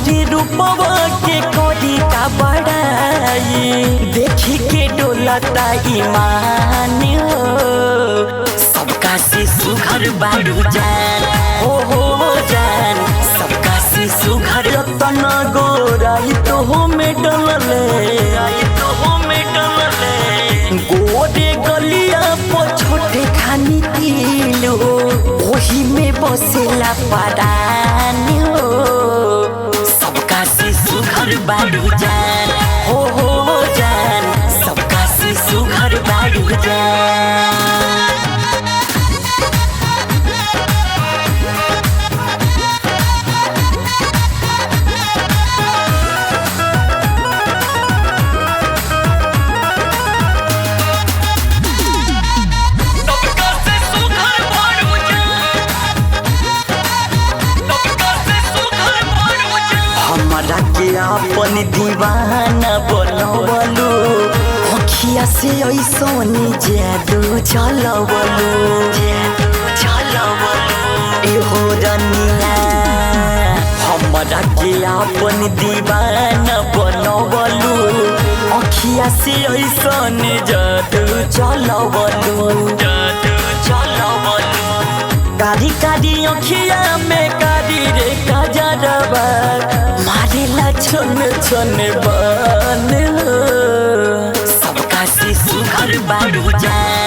तोहरे रूपवा के कोरी का बड़ाई देखी के डोलता ईमान हो सबका से सुघर बारू जान हो जान सबका से सुघर तना गोराई तो हो में डलले गोरे गलिया पो छोटे खानी तिल हो वही में बसेला परान हो सबका से सुघर बारू जान हो जान सबका से सुघर बारू जान। हमारा के अपन दीवाना बनवलू अखिया से ऐसोनी जादू चलवलू एहो रनिया हमारा के अपन दीवाना बनवलू अखिया से ऐसन जादू चलवलू कारी कारी अखिया में कारी रे काजरबा मारेला छन बन सबका से सुघर बारू जान।